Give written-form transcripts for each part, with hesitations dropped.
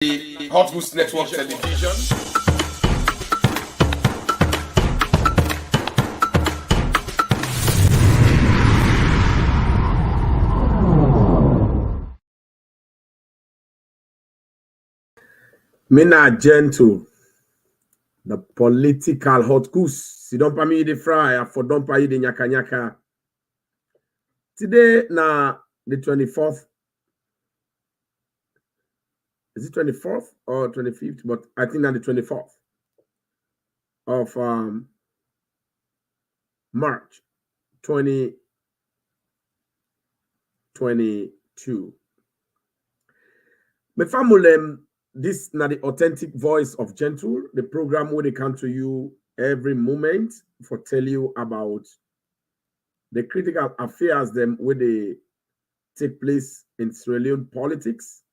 the Hot Goose Network Television. Mina gentle, the political hot goose. Si don't pa me the fry, for don't pa you the nyaka nyaka. Today na the 24th. Is it 24th or 25th? But I think na the 24th of March 2022. My family, this na the authentic voice of Gentle, the program where they come to you every moment for tell you about the critical affairs them where they take place in Sierra Leone politics.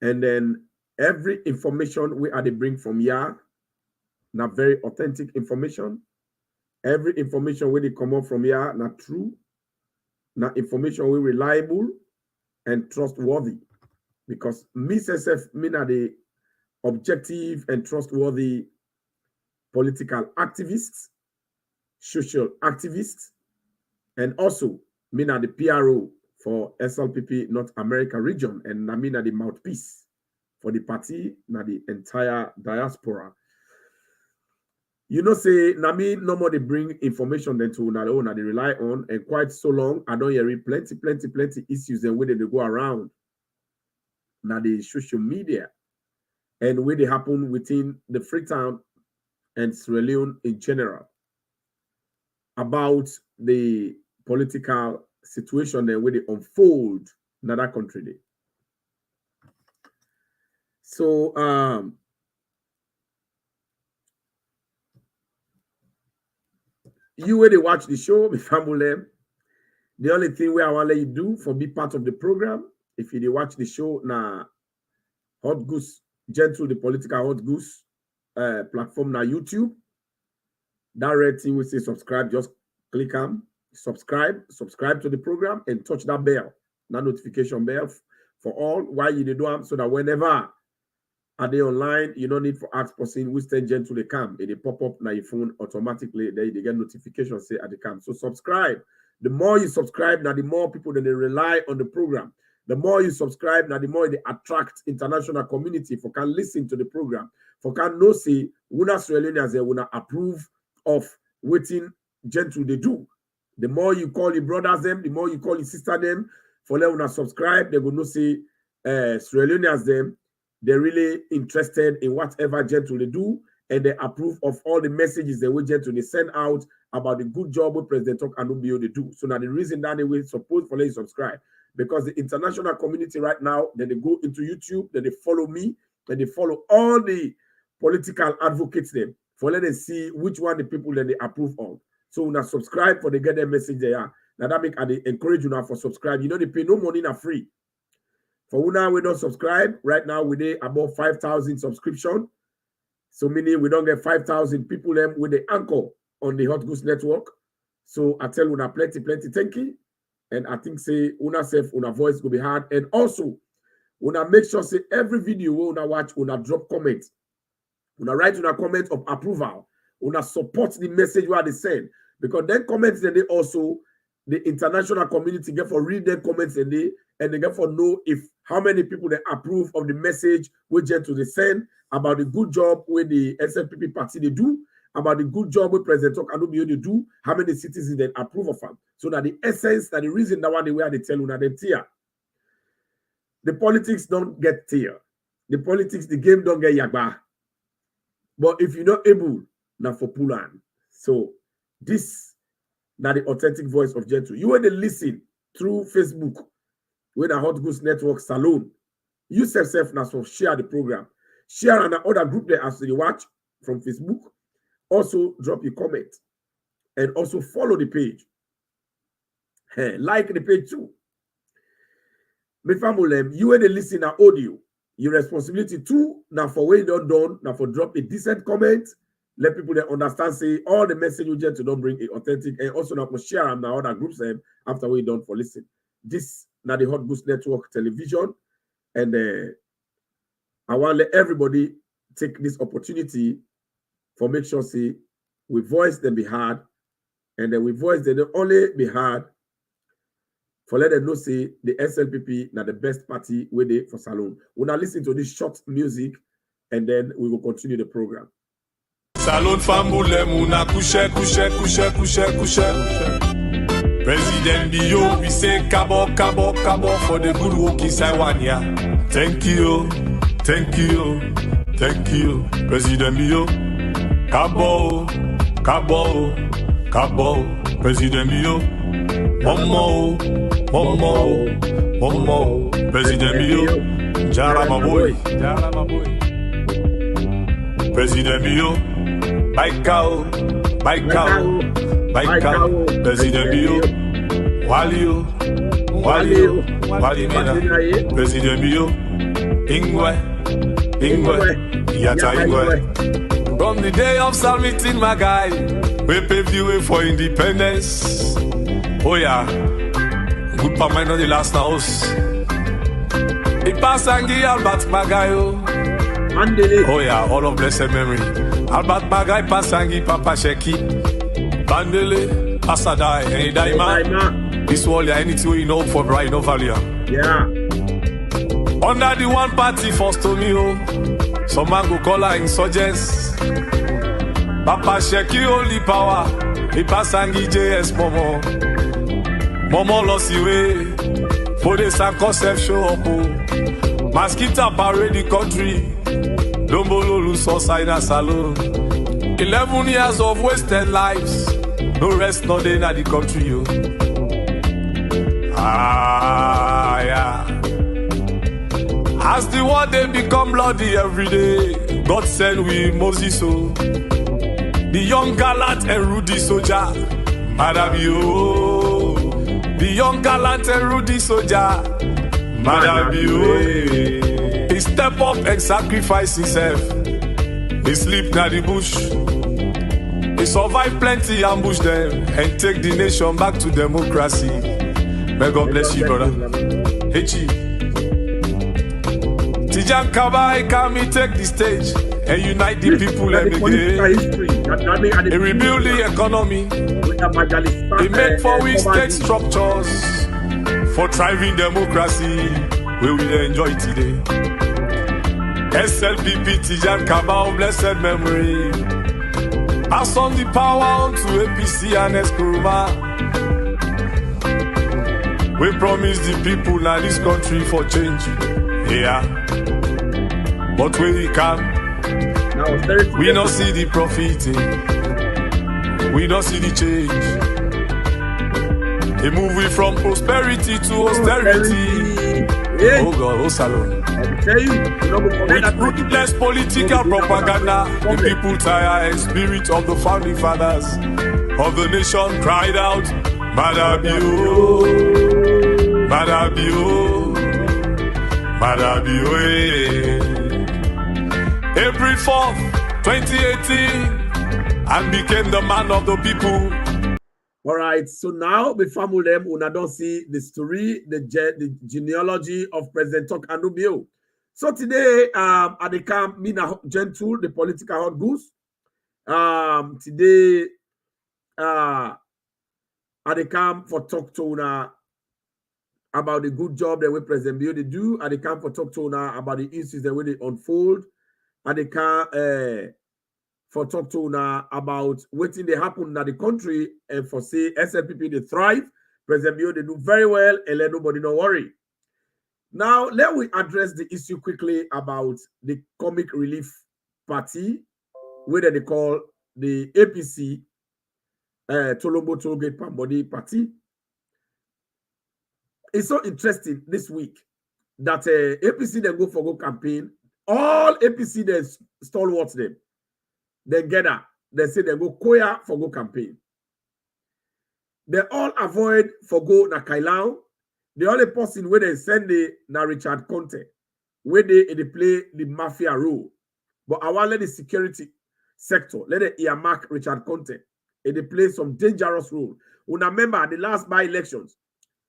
And then every information we are they bring from here, not very authentic information. Every information where they come up from here, not true. Not information we reliable and trustworthy. Because Misuse Ngc mean the objective and trustworthy political activists, social activists, and also mean the PRO for SLPP North America region, and I mean the mouthpiece for the party, na the entire diaspora. You know, say Nami no more they bring information than to na they rely on, and quite so long, I don't hear plenty issues and where they go around na the social media and where they happen within the Freetown and Sierra Leone in general about the political situation and where they unfold in that country. So you where they watch the show, my family, the only thing where I want to let you do for be part of the program, if you watch the show na Hot Goose, Gentle, the political Hot Goose platform na YouTube, that red thing will say subscribe, just click on subscribe to the program and touch that bell, that notification bell for all why you do them, so that whenever are they online, you don't need for ask person which send Gentle they come. They pop up na your phone automatically, they get notification say at the camp. So subscribe. The more you subscribe, now the more people that they rely on the program. The more you subscribe, now the more they attract international community for can listen to the program. For can know say una Australians they will approve of waiting Gentle they do. The more you call your brothers them, the more you call your sister them, for them una subscribe, they will know say Australians them. They're really interested in whatever Gentle they do, and they approve of all the messages they will Gentle they send out about the good job with President Talk and Ubio they do. So now the reason that they will support for them to subscribe, because the international community right now, then they go into YouTube, then they follow me, then they follow all the political advocates them for let them see which one the people that they approve of. So now subscribe for they get their message there. Now that make they encourage you now for subscribe. You know they pay no money now free. For now, we don't subscribe. Right now, we need about 5,000 subscription. So meaning we don't get 5,000 people them with the anchor on the Hot Goose Network. So I tell una plenty, thank you. And I think say una self, una voice will be hard. And also, una make sure say every video we una watch, una drop comment. Una write una comment of approval. Una support the message where they send. Because then comments then they also the international community get for read their comments and they get for know if how many people they approve of the message which Gentle they send about the good job with the SLPP party they do, about the good job with President Talk and Ubio they do, how many citizens they approve of them. So that the essence, that the reason that one they where they tell you that they tear. The politics don't get tear. The politics, the game don't get yagba. But if you're not able, now for pull on. So this now the authentic voice of Gentle. You want to listen through Facebook with the Hot Goose Network Salon. You yourself now so share the program. Share on other group there as you watch from Facebook. Also drop your comment. And also follow the page. Hey, like the page too. My family, you want to listen to audio. Your responsibility too, now for when you're done, now for drop a decent comment. Let people that understand say all the message you get to don't bring it authentic, and also now share them now other groups after we done for listen. This now the Hot Goose Network Television. And I want to let everybody take this opportunity for make sure see we voice them be heard, and then we voice them only be heard for let them know say the SLPP now the best party with it for Salone. We'll now listen to this short music and then we will continue the program. Salone Famboule Mouna couche. President Bio, we say kabo for the good work inside 1 year. Thank you, President Bio. Kabo, President Bio. Momo, President Bio. Jara my boy. President Bio. Baikao, President Bio. Wali Mina, President Bio. Ingwe, Yata Ingwe. From the day of submitting my guy, we paved the way for independence. Oh yeah, good for mine on the last house. Ipasangi Albert Magayo. Oh yeah, all of blessed memory. Albert Magai, Pasangi, Papa Sheki, Bandele, Pasadai, and Daima. This wall, yeah, anything you know for bright, no value. Yeah. Under the one party forced to me, some man go call her insurgents. Papa Sheki only power, Pasangi JS Momo lost the way, for the San concept show up. Mosquito parade the country. Dombolo lose outside a salon. 11 years of wasted lives. No rest, no day in the country, yo. Yeah. As the war they become bloody every day, God send we Moses, so the young gallant and Rudy soldier, Madam yo. The young gallant and Rudy soldier, Madam yo. He step up and sacrifice himself. He sleep na the bush. He survive plenty ambush them and take the nation back to democracy. May God bless you, brother. Hey, Chief. Tijan Kabai, can we take the stage and unite the people and again? He rebuild the economy. He made for we state structures for thriving democracy we will enjoy today. SLPP Tijan Kabao, blessed memory. Pass on the power on to APC and Eskuruma. We promise the people now this country for change. Yeah. But when we come, we don't see the profit. We don't see the change. A moving from prosperity to austerity. Oh God, oh Salon. With ruthless political propaganda, the people tired and spirit of the founding fathers of the nation cried out, Madabio, Madabio, Madabio. April 4th, 2018, and became the man of the people. All right, so now before we don't see the story, the genealogy of President Tok Anubio. So today, at the camp, Mina Gentle, the political hot goose. Today, at the camp for talk to una about the good job that we President Bio they do. At the camp for talk to una about the issues that they unfold. At the camp for talk to una about waiting they happen in the country and for say SLPP they thrive. President Bio they do very well and let nobody no worry. Now, let me address the issue quickly about the Comic Relief Party, whether they call the APC, Tolombo Tollgate Pambodi Party. It's so interesting this week that APC then go for go campaign. All APC they stalwarts them. They gather. They say they go Koya for go campaign. They all avoid for go na Kailau. The only person where they send the na Richard Conte, where they play the mafia role. But I want let the security sector, let the earmark Richard Conte, and they play some dangerous role. Una remember the last by-elections,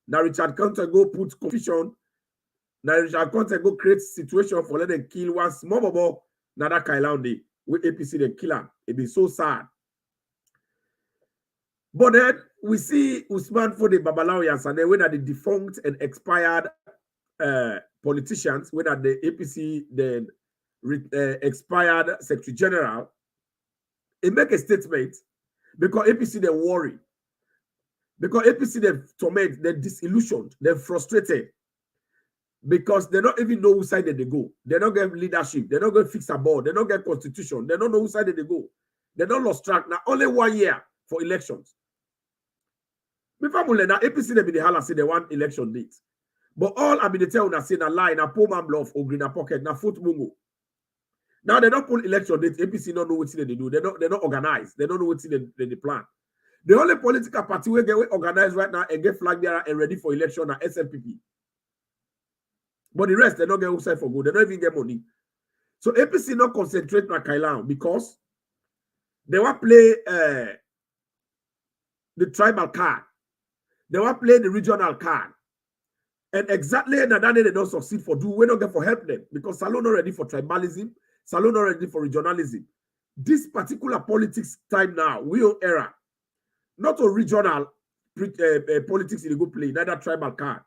now Richard Conte go put confusion Now you shall contact go create situation for let them kill one small bubble. Now that Kailan with APC the killer. It be so sad. But then we see Usman for the Babalawyas and then when are the defunct and expired politicians, when are the APC then expired Secretary General, it make a statement because APC they worry. Because APC they torment, they're disillusioned, they're frustrated. Because they don't even know whose side they go. They don't get leadership. They don't go fix a board. They don't get constitution. They don't know whose side they go. They don't lost track. Now only 1 year for elections. Before now APC they be the hell say they want election date. But all I be the tell say na lie, na poor man bluff or green pocket, na foot mungo. Now they don't pull election date. APC don't know what they do. They don't organize. They don't know what they plan. The only political party we get organized right now and get flag there and ready for election are SNPP. But the rest, they don't get outside for good. They don't even get money. So APC not concentrate on Kailan because they want play the tribal card. They want play the regional card. And exactly in that they don't succeed for do. We don't get for help them because Salon not ready for tribalism. Salon not ready for regionalism. This particular politics time now, we on era. Not a regional politics in the good play, neither tribal card.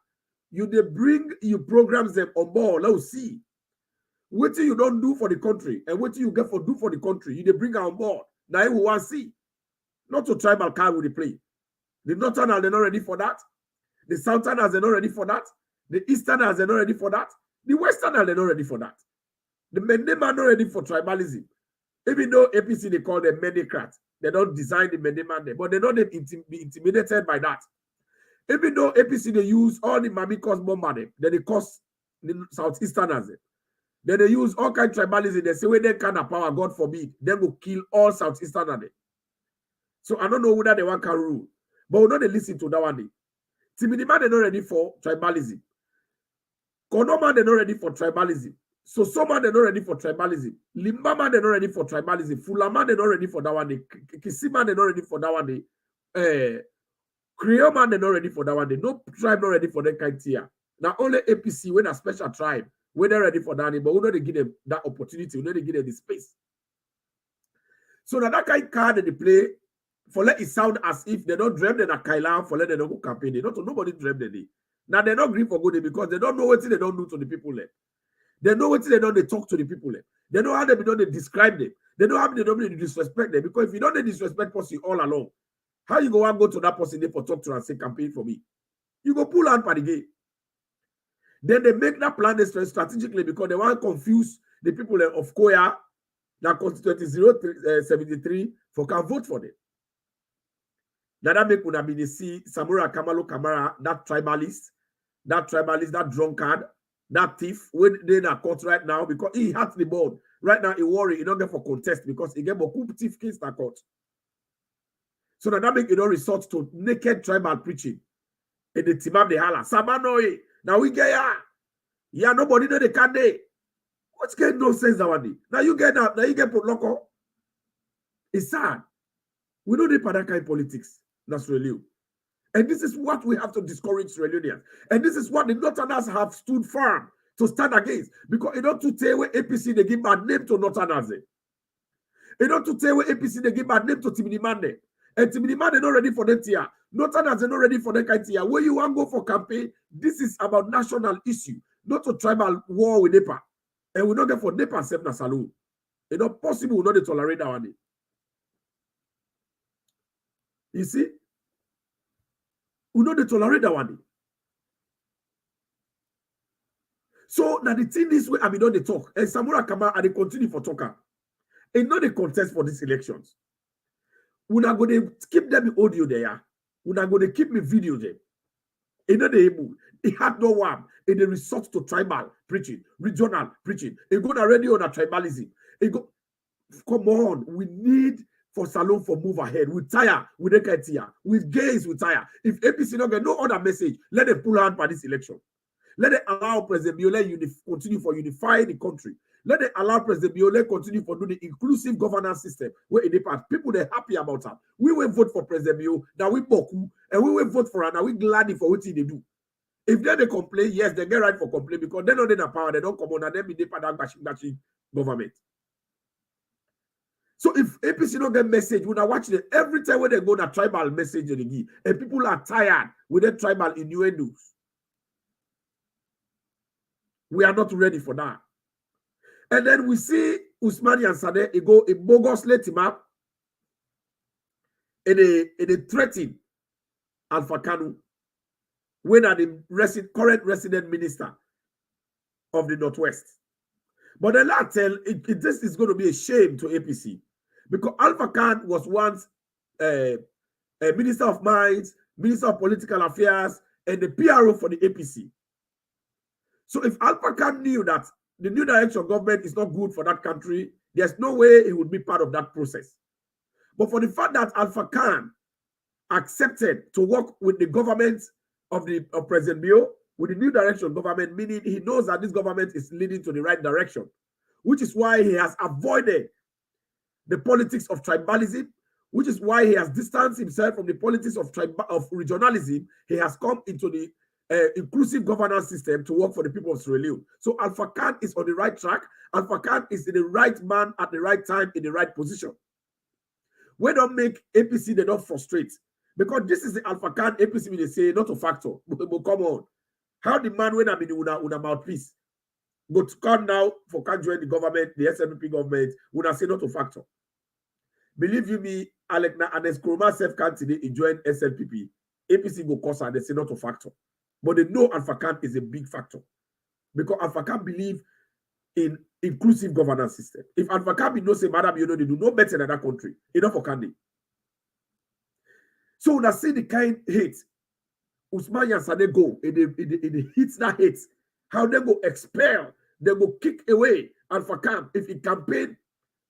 You they bring you programs them on board. Let's see. What you don't do for the country and what you get for do for the country, you they bring on board. Now you want to see. Not to tribal card with the play. The Northerners they're not ready for that. The Southerners they're not ready for that. The Easterners they're not ready for that. The Westerners they're not ready for that. The Mendem are not ready for tribalism. Even though APC they call them Mendecrats, they don't design the Mendem, but they don't be intimidated by that. Even though APC they use all the Mami cause bombardment, then they cause the Southeasterners. Then they use all kind of tribalism. They say when they kind of power, God forbid, they will kill all Southeasterners. So I don't know whether they want can rule, but we know they listen to that one day. Timidima they're not ready for tribalism. Konoma they're not ready for tribalism. So Soma they're not ready for tribalism. Limbama they're not ready for tribalism. Fulama they're not ready for that one day. Kisima they're not ready for that one day. Creole man they're not ready for that one day. No tribe not ready for that kind here. Now only APC when a special tribe when they're ready for that, but we know they give them that opportunity. We know they give them the space. So now that kind of card they play for let it sound as if they don't dream that Kailan for let them go campaign. They don't nobody dream that day. Now they don't grieve for good because they don't know what they don't do to the people there. They know what they don't they talk to the people there. They know how they don't they describe them. They know how they don't they disrespect them. Because if you don't they disrespect person all along, how you go to that person there for talk to and say campaign for me? You go pull out by the gate. Then they make that plan strategically because they want to confuse the people of Koya that constitute 073 for can vote for them. Now that make una be the see Samura Kamalo Kamara, that tribalist, that drunkard, that thief, when they in a court right now because he has the board. Right now, he worry, he don't get for contest because he get beaucoup thief case in court. So that make it all resort to naked tribal preaching. And the Timam de Hala. Samanoe. Now we get ya. Yeah, nobody know the can day. What's getting no sense that one day? Now you get up, now you get put loco. It's sad. We don't need that kind of politics. That's really. And this is what we have to discourage Sierra. And this is what the Northerners have stood firm to stand against. Because you don't to tell where APC they give bad name to Northerners. You don't to tell where APC they give bad name to Timidimande. And Timidimande they're not ready for that tier. Northerners are not ready for that kind of tier. Where you want to go for campaign, this is about national issue, not a tribal war with NEPA. And we don't get for NEPA except na saloon. It's not possible we not tolerate that one. You see? We know they tolerate that one. So now the thing this way, I mean, don't they talk. And Samura Kama and they continue for talker. And not the contest for these elections. We're not going to keep them in audio there. We're not going to keep me video there. And not able. It had no one. And they resort to tribal preaching, regional preaching. It go already on a tribalism. It go. Come on, we need for Salon for move ahead. We tire with the with gays, we tire. If APC don't get no other message, let them pull out by this election. Let them allow President Biole continue for unify the country. Let them allow President Biole continue for do the inclusive governance system where in the past people they're happy about that. We will vote for President Biole, that we boku, and we will vote for her. Now we glad for what they do. If they complain, yes, they get right for complain because they're not in a power, they don't come on and then be the bashing government. So if APC don't get message, when I watch it, every time when they go to tribal message they give, and people are tired with the tribal innuendos. We are not ready for that. And then we see Usmani and Sadeh, he go a bogus let him up, and they threaten Alpha Kanu, when are the current resident minister of the Northwest. But the last tell this is going to be a shame to APC because Alpha Khan was once a minister of mines, minister of political affairs, and the PRO for the APC. So if Alpha Khan knew that the new direction government is not good for that country, there's no way he would be part of that process. But for the fact that Alpha Khan accepted to work with the government of President Bio, with the new direction government, meaning he knows that this government is leading to the right direction, which is why he has avoided the politics of tribalism, which is why he has distanced himself from the politics of regionalism. He has come into the inclusive governance system to work for the people of Sierra Leone. So Alpha Khan is on the right track. Alpha Khan is the right man at the right time in the right position. We don't make APC, they don't frustrate. Because this is the Alpha Khan APC, they say, not a factor. But come on. How the man when I'm in una mouthpiece go to come now for can't join the government, the SNP government, would I say not a factor? Believe you me, Alekna and Eskroma self can't today join SNPP. APC go cause and they say not a factor. But they know Alpha Khan is a big factor. Because Alpha Khan believe in inclusive governance system. If Alpha Khan be no say, madam, you know, they do no better than that country. Enough for Candy. So when I see the kind hate, Usman and Sadeh go, it hits that hate. How they go expel, they go kick away Alpha Khan if he campaign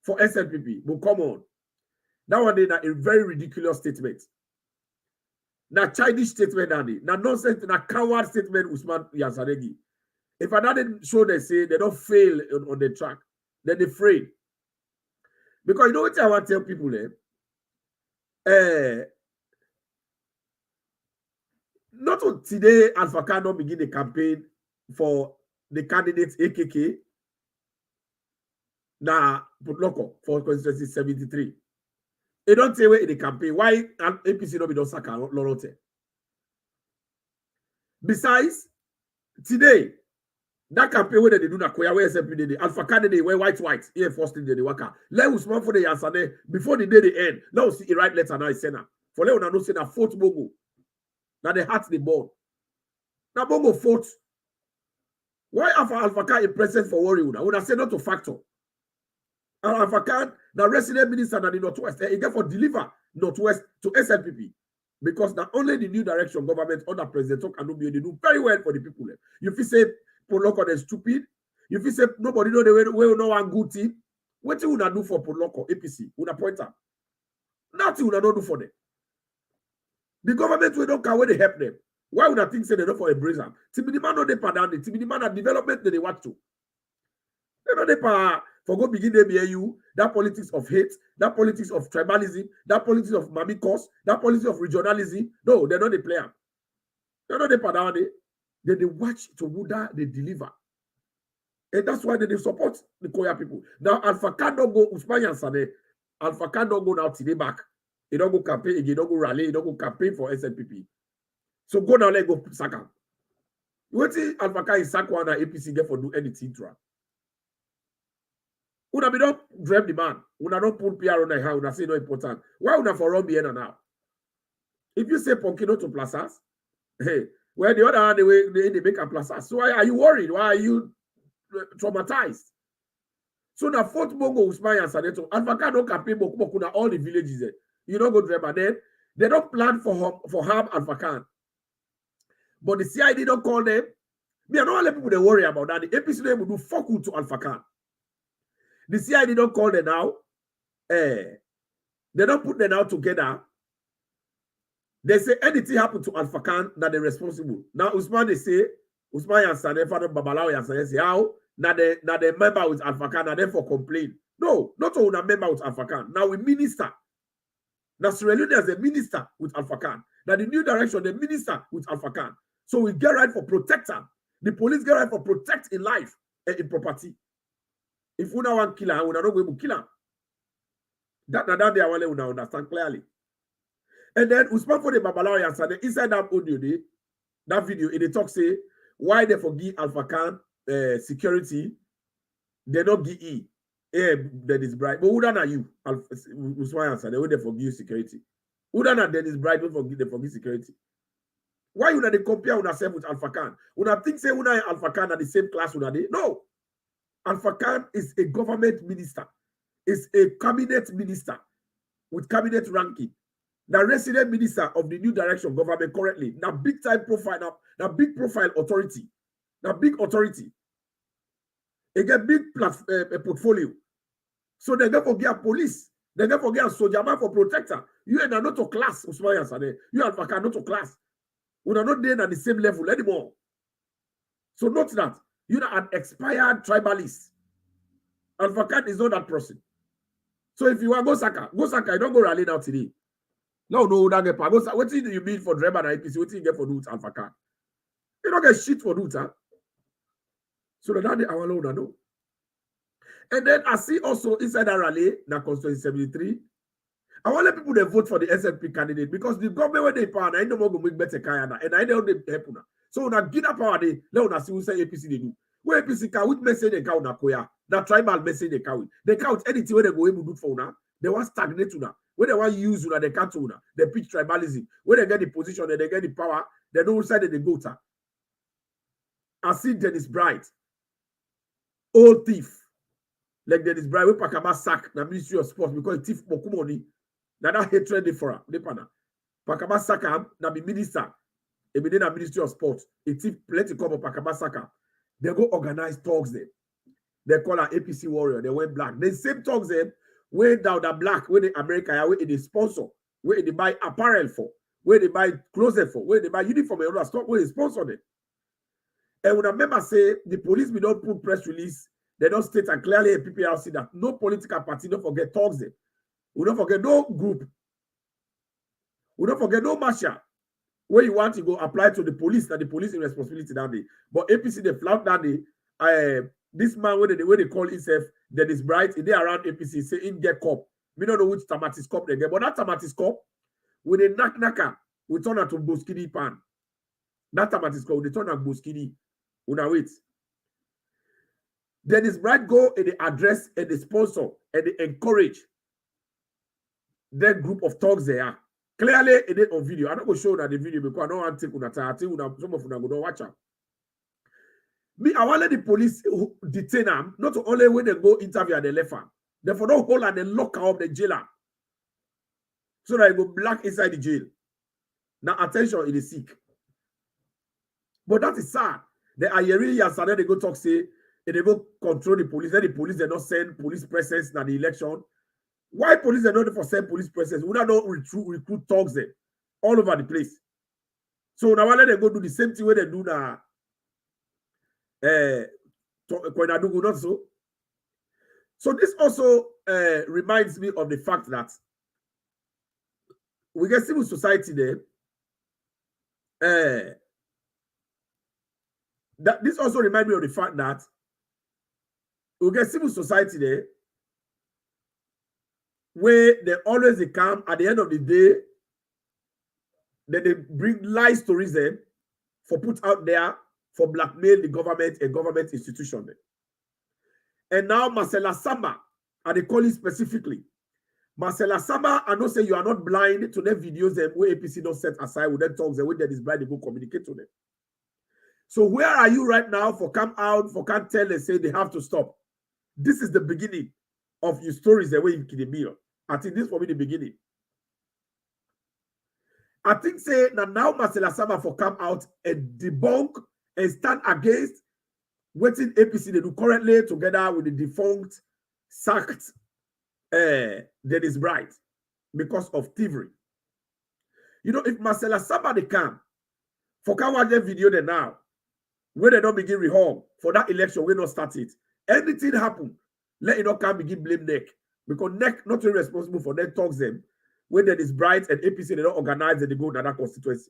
for SNPP. But come on. That one is a very ridiculous statement. Now childish statement, Danny. Now nonsense, now coward statement, Usman Yansadegi. If I didn't show they say they don't fail on the track, then they afraid. Because you know what I want to tell people not until today Alpha Khan don't begin the campaign for the candidates AKK now put local for constituency 73. They don't say where in the campaign why APC don't be done saka Lorote. Besides, today that campaign where they do that where SMP the Alpha Khan they wear white here first thing they work out. Let Usman for the Yansane before the day they end. Now see a right letter now is send for let una know say that fourth Bongo. Now they hat the ball. Now Bongo fought. Why Alpha Khan is present for worry? I would have said not to factor. Alpha Khan, the resident minister in the Northwest, he get for deliver Northwest to SNPP. Because not only the new direction government under President Anubi, they do very well for the people. You feel say Poloko is stupid. You feel say nobody know the way no one good team. What you would do for Poloko, APC? Would point out. Nothing would not do for them. The government will not care where they help them. Why would I think say they don't for embrace them? Timmy man no they pardon it. Timmy man development that they want to. They know they for go begin the that politics of hate, that politics of tribalism, that politics of mamikos, that politics of regionalism. No, they're not the player. They're not the pardon it. They watch to Buddha, they deliver. And that's why they support the Koya people. Now Alpha Khan don't go Usman Yansane. Alpha Khan don't go now today back. He don't go campaign, he don't go rally, he don't go campaign for SNPP. So go now, let go Saka. What is Alpha Khan is Saka and APC get for do anything to her? Una be don't dream the man. Una don't put PR on the hand. Una say no important. Why una for run behind now? If you say Ponkino to Plazas, hey, well the other hand they make a Plazas. So why are you worried? Why are you traumatized? So now fourth Bongo Usman and Saneto, Alpha Khan don't campaign Bokuna all the villages. You don't go dream, and then they don't plan for harm Alpha Khan. But the CID don't call them. Me, I don't let people they worry about that. The APC will do fuck to Alpha Khan. The CID don't call them now. They don't put them out together. They say anything happened to Alpha Khan, that they're responsible. Now Usman they say, Usman Yansane, Father Babalawo Yansane say, how? Now they member with Alpha Khan, and therefore complain. No, not all a member with Alpha Khan. Now we minister. Now Sierra Leone as a minister with Alpha Khan. Now the new direction, the minister with Alpha Khan. So we get right for protector. The police get right for protect in life and in property. If we don't want killer, we don't go to kill him. That they are we understand clearly. And then we spoke for the Babalawo yesterday. Inside that audio, that video, it talk say why they forgive Alpha Khan security, they not give E. Dennis Bright. But who done are you? Usman answer. They will they forgive security. Who done are Dennis Bright will forgive security? Why would they compare yourself with Alpha Khan? Would I think say una Alpha Khan are the same class would they? No. Alpha Khan is a government minister, is a cabinet minister with cabinet ranking. The resident minister of the new direction government currently. Now big time profile, now big profile authority. Now big authority. They get big portfolio. So they don't forget police. They don't forget soldier man for protector. You are not a class. You are not a class. We are not there at the same level anymore. So note that you are an expired tribalist. Alpha Khan is not that person. So if you want go Saka, you don't go rally now today. No, that get go. What do you mean for driver and APC? What do you get for do with Alpha Khan? You don't get shit for do that. So that the our Lord know. And then I see also inside that rally, that constituency 73. I want people to vote for the SNP candidate because the government when they power, I know more go make better kayana, and I know they help now. So when I get up power, they let us see who say APC they do. Where APC can which message they count na koya, that tribal message they count. They count anything where they go able to do for now. They want stagnate now. When they want use now, they can't now. They pitch tribalism. When they get the position, they get the power. They know which side they go to. I see Dennis Bright, old thief. Like Dennis Bright, we pack about sack the Ministry of Sports because thief moku money. Now that hatred they for they pana. Pakaba Saka na be minister. He be the Ministry of Sports. A thief plenty come up Pakaba Saka. They go organize talks them. They call her APC warrior. They wear black. The same talks them way down the black where the America where they sponsor, where they buy apparel for, where they buy clothes for, where they buy uniform and other stuff where they sponsor them. And when a member say the police will not put press release, they don't state and clearly a PPRC that no political party don't forget talks them. We don't forget no group. We don't forget no marshal. Where you want to go apply to the police, that the police is responsibility that day. But APC they flout that day. This man where they call himself Dennis Bright, they around APC say in get cop. We don't know which Tamatis cop they get, but that Tamatis cop with a knocker, we turn out to Boskini pan. That Tamatis cop, we turn out Boskini. Una wait. Dennis Bright go and they address and they sponsor and they encourage that group of talks there. Clearly, it is on video. I'm not going to show that the video because I don't want to take some of them go watch out. Me, I want let the police detain them, not only when they go interview at the left hand. Therefore, don't hold and they lock up the jailer. So that they go black inside the jail. Now, attention, it is sick. But that is sad. The Ayeri yesterday, they go talk, say, and they go control the police. Then the police, they not send police presence in the election. Why police are not for send police presence? We don't recruit talks them all over the place. So now let them go do the same thing where they do now. Not so. So this also reminds me of the fact that we get civil society there. That this also reminds me of the fact that we get civil society there. Where they always come at the end of the day, then they bring lie stories them for put out there for blackmail the government and government institution. And now Marcella Samba, and they call it specifically. Marcella Samba, I know say you are not blind to the videos them where APC don't set aside with them talks and with them is blind, they go communicate to them. So where are you right now for come out, for can't tell and say they have to stop? This is the beginning of your stories the way you can be. I think this will be the beginning. I think say now Marcella Samba for come out and debunk and stand against what APC they do currently together with the defunct sacked Dennis Bright because of thievery. You know, if Marcella Samba they come for come watch that video there now, where they don't begin reform for that election, we not start it. Anything happen, let it not come begin blame neck. Because NEC not really responsible for them talks them when Dennis Bright and APC they don't organize and they go to that constituency.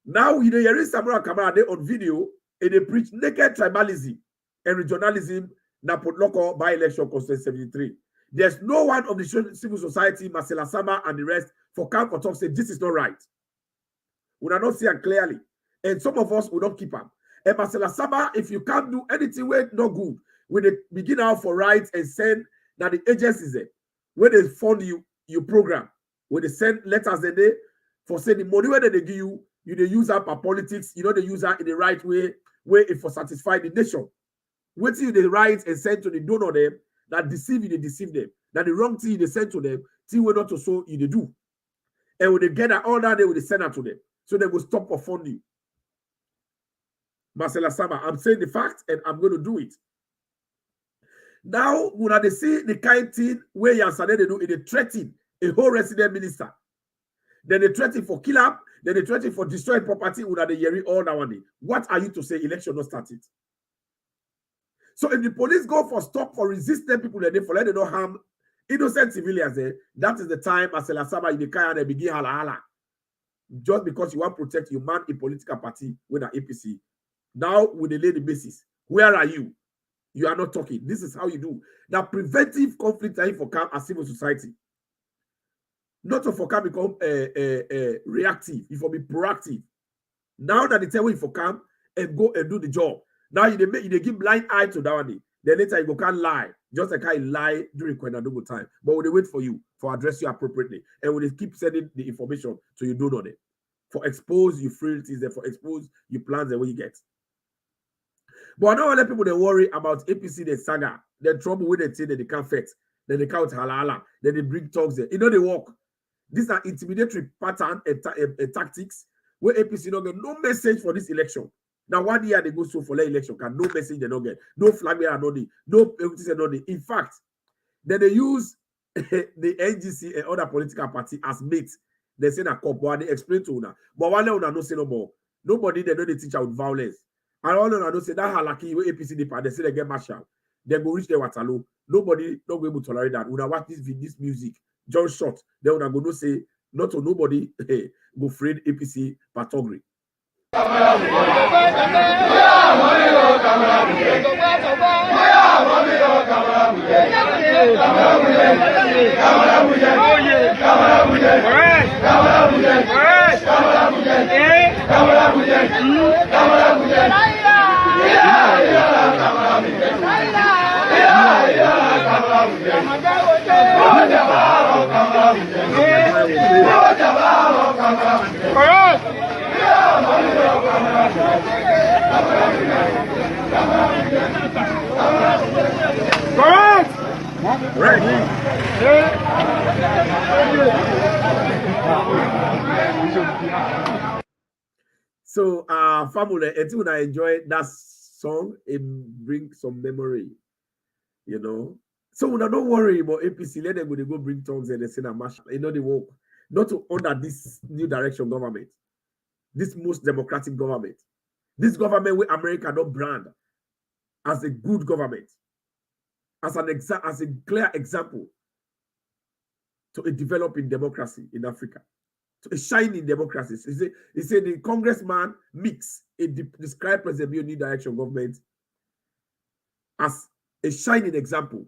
Now, you know, here is Samuel Kamara they on video, and they preach naked tribalism and regionalism, Napotloco by election constitution 73. There's no one of the civil society, Marcela Sama and the rest, for camp for talk say this is not right. We are not see it clearly. And some of us will not keep up. And Marcela Sama, if you can't do anything where not good, when they begin out for rights and send that the agencies there, when they fund you program, when they send letters in there for saying the money where they give you they use that for politics, you know, they use that in the right way if for satisfy the nation. Wait till you the right and send to the donor them that deceive you, they deceive them. That the wrong thing they send to them, till we not to so you they do. And when they get that all that, they will send that to them. So they will stop for funding. Marcela Sama, I'm saying the fact and I'm going to do it. Now, when they see the kind thing where Yansane they do, they threaten a whole resident minister. Then they threaten for kill up, then they threaten for destroying property when they hear all that one day. What are you to say? Election not started. So if the police go for stop for resisting people, then for let them not harm innocent civilians, that is the time Marcela Sama in the car and they begin hala. Just because you want to protect your man in political party with an APC. Now, with the lady basis, where are you? You are not talking. This is how you do. Now, preventive conflict are for camp as civil society. Not to for camp become reactive. It will be proactive. Now that they tell you for camp and go and do the job. Now they give blind eye to that one. Then later you go can't lie. Just like I lie during Kwenadogo time. But when they wait for you for address you appropriately. And when they keep sending the information so you do know it. For expose your frailties there, for expose your plans and what you get. But I don't want to let people they worry about APC, the saga, the trouble with the thing that they can't fix. Then they count halala, then they bring talks there. You know they work. These are intimidatory pattern and tactics where APC don't get no message for this election. Now 1 year they go so for the election, can no message they don't get, no flag there, no in fact, then they use the NGC and other political party as mates. They say that cop, they explain to una. But one una no say no more. Nobody they know they teach out violence. And all una don't say that halaki where APC they say they get marshal. They go reach the Waterloo. Nobody don't go able to tolerate that. Una watch this music. John Short. Then una go no say not to nobody go afraid APC patogri. So, family, until I enjoy that song, it brings some memory, you know. So, don't worry about APC. Let them go bring tongues and they say, marshal. You know, they work not to under this new direction government, this most democratic government, this government where America don't brand as a good government, as a clear example to a developing democracy in Africa, to a shining democracy. He said the congressman described President Bio new direction government as a shining example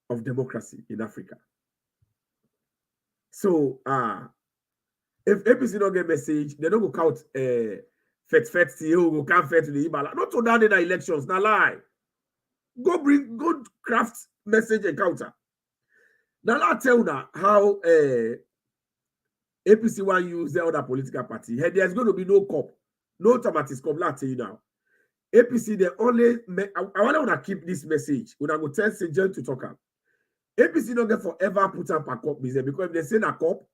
of democracy in Africa. So if APC don't get message, they don't go count fet go count fet to the Ibala. Not to that in the elections, not lie. Go bring good craft message encounter. Now I'll tell you now how APC want use the other political party. Hey, there's going to be no cop, no automatic cop. I'll tell you now. APC, they only I want to keep this message. When I go tell St. John to talk up. APC don't get forever put up a cop because if they say a cop,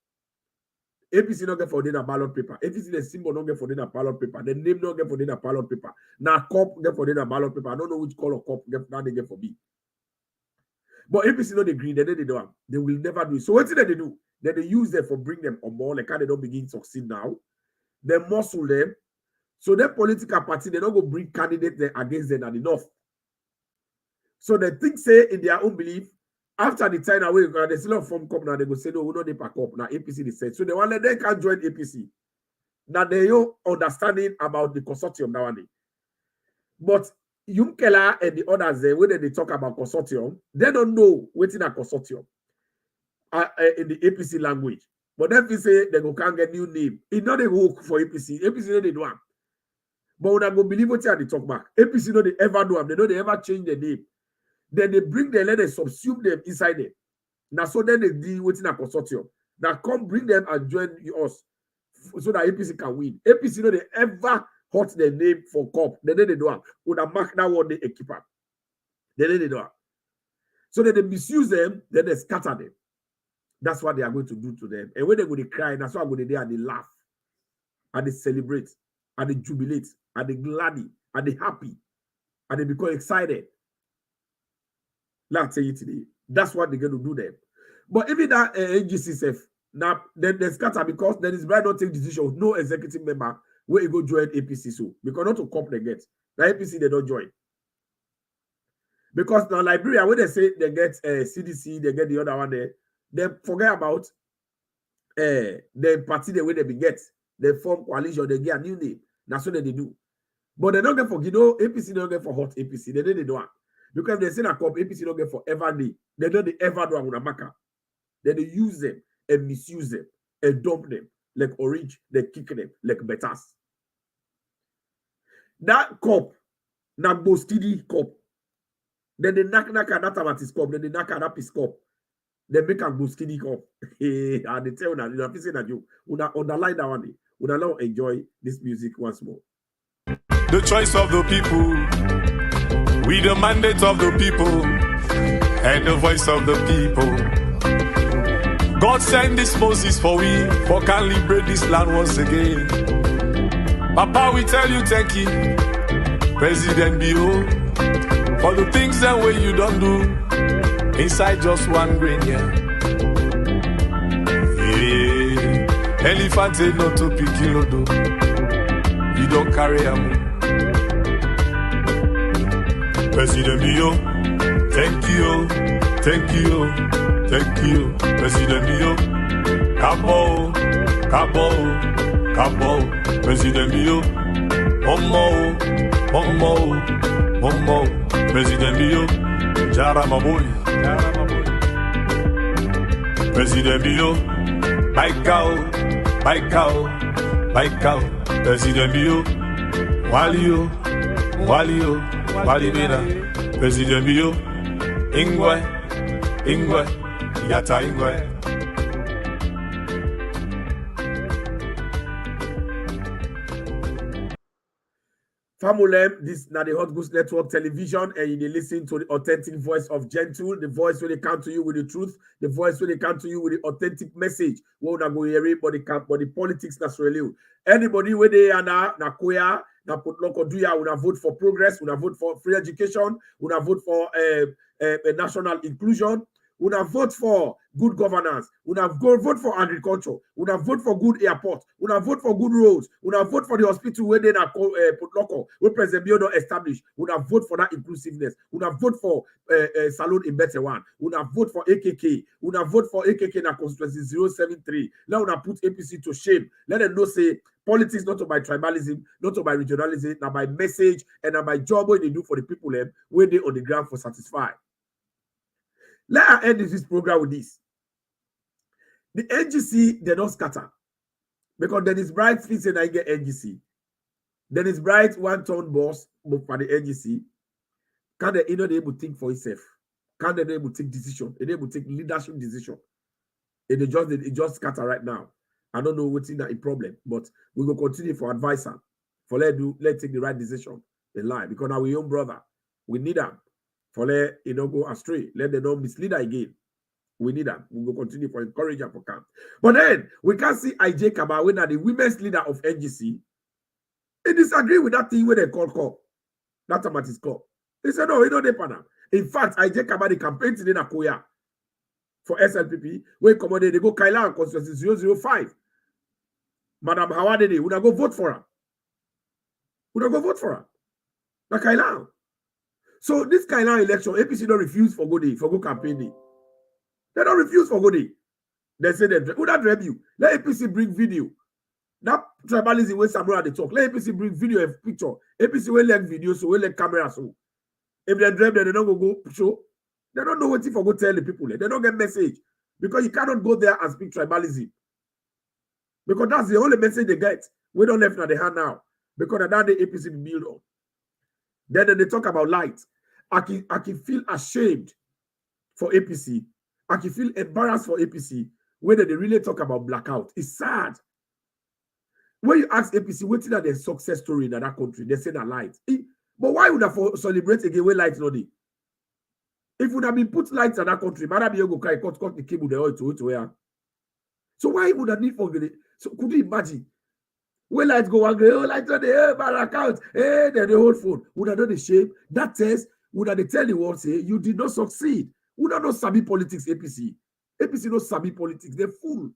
APC don't get for a ballot paper. APC the symbol don't get for a ballot paper. The name don't get for a ballot paper. Now cop get for a ballot paper. I don't know which color cop get now they get for me. But APC know the green, they don't. They will never do it. So what did they do? Then they use them for bring them on board. Like how they don't begin to succeed now. They muscle them. So their political party, they don't go bring candidates there against them and enough. So they think say in their own belief, after the time away, they still form cop now, they go say, no, we don't need pack up. Now APC they said. So they want let them can't join APC. that they have understanding about the consortium now. But Yumkela and the others, when they talk about consortium, they don't know what's in a consortium in the APC language. But then they say they go can't get new name. It's not a hook for APC. APC no they do them. But when I go believe what they talk back, APC no they ever do them. They know they ever change the name. Then they bring them, let them subsume them inside them. Now so then they deal with in a consortium. Now come bring them and join us so that APC can win. APC no they ever hurt their name for cup. Then they do it. Would have marked that one they keep up. Then they do it. So then they misuse them, then they scatter them. That's what they are going to do to them. And when they go to cry, that's why I go there and they laugh. And they celebrate. And they jubilate. And they gladdy. And they happy. And they become excited. Let's say it today. That's what they're going to do them. But even that NGC now then they scatter because then it's right not take decision with no executive member where you go join APC so because not to comp they get the APC they don't join because now Liberia when they say they get CDC they get the other one there they forget about the party the way they get they form coalition they get a new name that's what they do but they don't get for APC don't get for hot APC they do it because they say a cop APC don't get for ever day they don't ever do a maka then they use them and misuse them and dump them like orange they kick them like betas. That cup, na bostidi cup. Then they knock that tamatis cup. Then they knock that piece cup. They make a bostidi cup. And they tell you, you're facing at you. Una underline that one day. Una now enjoy this music once more. The choice of the people, we the mandate of the people, and the voice of the people. God send this Moses for we, for can liberate this land once again. Papa, we tell you thank you, President B.O., for the things that way you don't do inside just one grain, yeah. Elephant ain't not to pick kilo, you don't carry them. President B.O., thank you, thank you, thank you, President B.O., Cabo, Cabo, Cabo. President Bio, Momo, President Bio, Jara my boy, President Bio, Baikao, President Bio, Walio, Walibina, President Bio, Ingwe, Yata Ingwe. Famulem, this now the Hot Goose Network Television, and you listen to the authentic voice of Gentle, the voice when they come to you with the truth, the voice when they come to you with the authentic message. What not going to but the politics that's really. Anybody where they are now, na koya, na put local duya, una vote for progress, una vote for free education, una vote for national inclusion. Una vote for good governance. Una vote for agriculture. Una vote for good airport. Una vote for good roads. Una vote for the hospital where they are put local. Where President Bio don't establish. Una vote for that inclusiveness. Una vote for Salon in Better One. Una vote for AKK. Una vote for AKK na constituency 073. Now una put APC to shame. Let them know say politics not by tribalism, not by regionalism, now by message and now by job what they do for the people where they on the ground for satisfy. Let us end this program with this. The NGC, they don't scatter. Because Dennis Bright thinks that I get NGC. Dennis Bright, one ton boss for the NGC. Can they not able to think for itself? Can they able to take decision? They able to take leadership decision? And they just scatter right now. I don't know what's in that problem, but we will continue for advisor. For let's take the right decision in life. Because now we own brother. We need them. For let go astray, let them not mislead again. We need that. We will continue for encourage and for camp. But then we can see IJ Kaba when the women's leader of NGC. He disagree with that thing where they call. That time it is called. He said, no, he don't depend. In fact, IJ Kaba the campaign today na Koya for SLPP. When come on, they go Kaila constituency 005. Madam Hawade, would I go vote for her? Would I go vote for her? Na Kaila. So this kind of election, APC don't refuse for good day, for good campaign day. They don't refuse for good day. They say they would that drive you. Let APC bring video That tribalism when Samuel they talk. Let APC bring video and picture. APC will like video, so will like camera. So if they drive, they don't go show. They don't know what if I go tell the people. They don't get message because you cannot go there and speak tribalism because that's the only message they get. We don't left at the hand now because that the APC build on. Then they talk about light. I can feel ashamed for APC. I can feel embarrassed for APC when they really talk about blackout. It's sad. When you ask APC, what's that their success story in that country, they say that light. But why would I celebrate again when light not there? If would have been put lights in that country, Madam Yogo cut the cable the oil to where. So why would I need for it? So could you imagine? When lights go angry, oh, lights on the air, bad account, then the whole phone. Would have done the shame? That test would have tell the world say you did not succeed. Would have not sabi politics, APC. APC not sabi politics. They're fool.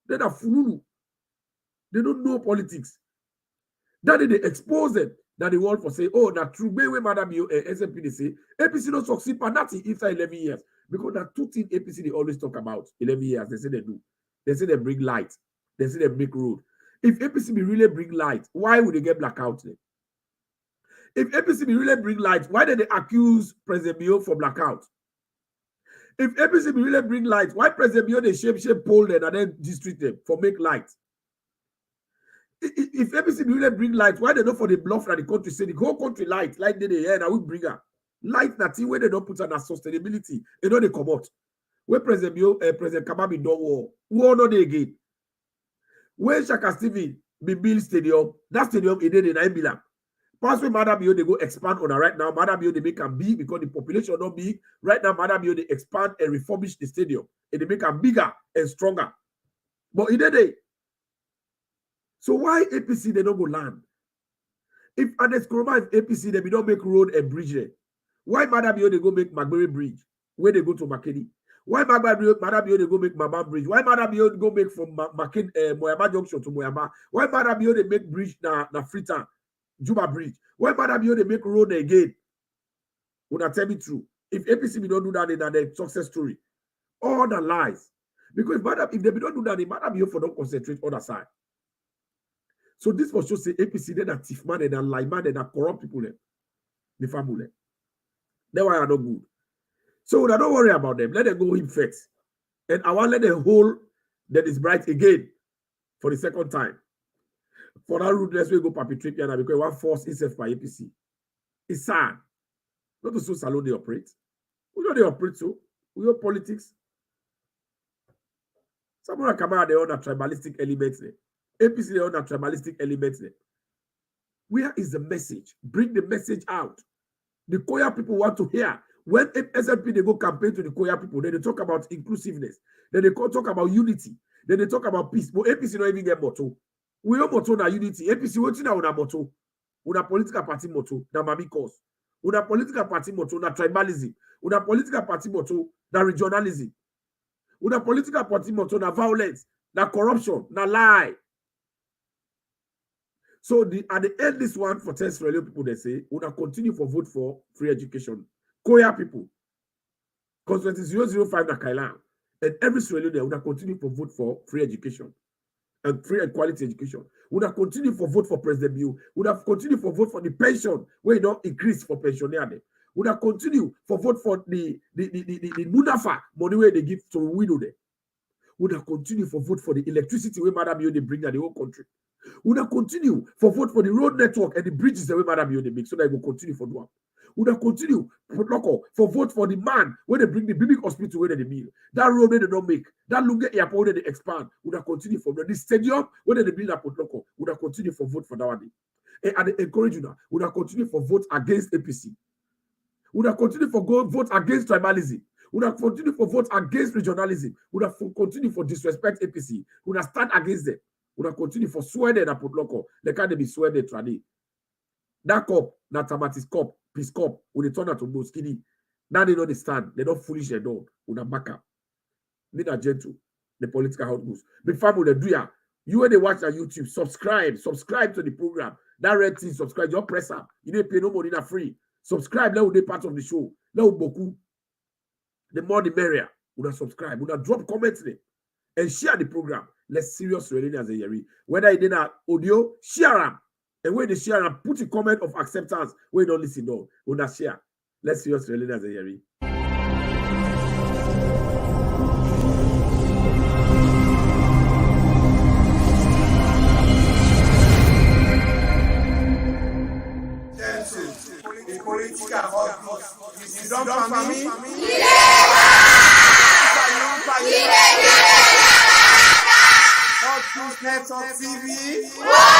They're not fool. They don't know politics. That they expose them. That the world for say, oh, that true way Madam SMP they say, APC don't succeed for nothing inside 11 years. Because that two things APC they always talk about 11 years. They say they do. They say they bring light. They say they make road. If APC be really bring light, why would they get blackout then? If APC be really bring light, why did they accuse President Bio for blackout? If APC be really bring light, why President Bio they shape poll them and then district them for make light? If APC be really bring light, why they not for the bluff that the country say the whole country light did they and I will bring her light that thing where they don't put on a sustainability, they know they come out. Where President Bio, President Kababi don't war not they again. When Shaka Steven be build stadium, that stadium it did in 9 billion. Pass with Madam Bio, they go expand on it right now. Madam Bio, they make them big because the population not big. Right now, Madam Bio, they expand and refurbish the stadium. And they make them bigger and stronger. But it did. So why APC they don't go land? If Anes Kuroma, if APC they don't make road and bridge there, why Madam Bio they go make Magberry Bridge where they go to Makeni? Why Madam Bio they go make Mama Bridge? Why Madam Bio go make from Moyama Junction to Moyama? Why Madam Bio they make bridge na Freetown, Juba Bridge? Why Madam Bio they make road again? Would I tell me true? If APC don't do that in their success story, all the lies. Because if they don't do that, Madam Bio for don't concentrate on the side. So this was just say APC, they're thief man, they're lie man, they're corrupt people, the family. That's why are not good. So don't worry about them. Let them go in first. And I want to let them hold that is bright again for the second time. For that rudeness, we go perpetrate because we want force itself by APC. It's sad. Not to so salon they operate. We know they operate so. We know politics. Someone come out, they own a tribalistic elements there. APC, they own a tribalistic elements there. Where is the message? Bring the message out. The Koya people want to hear. When SLP they go campaign to the Koya people, then they talk about inclusiveness. Then they talk about unity. Then they talk about peace. But APC don't even get motto. We have motto na unity. APC what's na una motto? Una political party motto na mami cause. Una political party motto na tribalism. Una political party motto na regionalism. Una political party motto na violence, na corruption, na lie. So at the end, this one for test for people, they say, una continue for vote for free education. Koya people, constituency 005 na Kailan, and every Sierra Leone, una continue for vote for free education and free and quality education. Una continue for vote for President Bill. Una continue for vote for the pension where you don't increase for pensioners. Una continue for vote for the Munafa money where they give to widow there. Una continue for vote for the electricity where Madam Bill they bring to the whole country. Una continue for vote for the road network and the bridges the way Madam Bill they make so that will continue for do. Would have continue for vote for the man when they bring the big hospital where they build. That road where they don't make. That Lunga airport where they expand. Would have continue for the stadium where they build a Potloko. Would have continue for vote for that one. And encourage you now. Would have continue for vote against APC. Would have continue for vote against tribalism. Would have continue for vote against regionalism. Would have continue for disrespect APC. Would have stand against them. Would have continue for swear them at Potloko. They can't be swear they trade. That cop, that Tamatis cop. Peace Corps, when they turn out to go skinny, now they don't understand. They don't foolish their dog. With a back up. Need a gentle. The political how it goes. Big family, they do ya. You when they watch on YouTube, subscribe to the program. That red thing, subscribe. Just press up. You don't pay no money, not free. Subscribe. Let will be part of the show. Let will boku. The more the merrier. Would have subscribe. Would have drop comments there and share the program. Let's serious really as a year. Whether you did an audio, share them. And when they share them, put a comment of acceptance. When you don't listen, no, when they share. Let's serious really as a year. Hot Goose Network TV.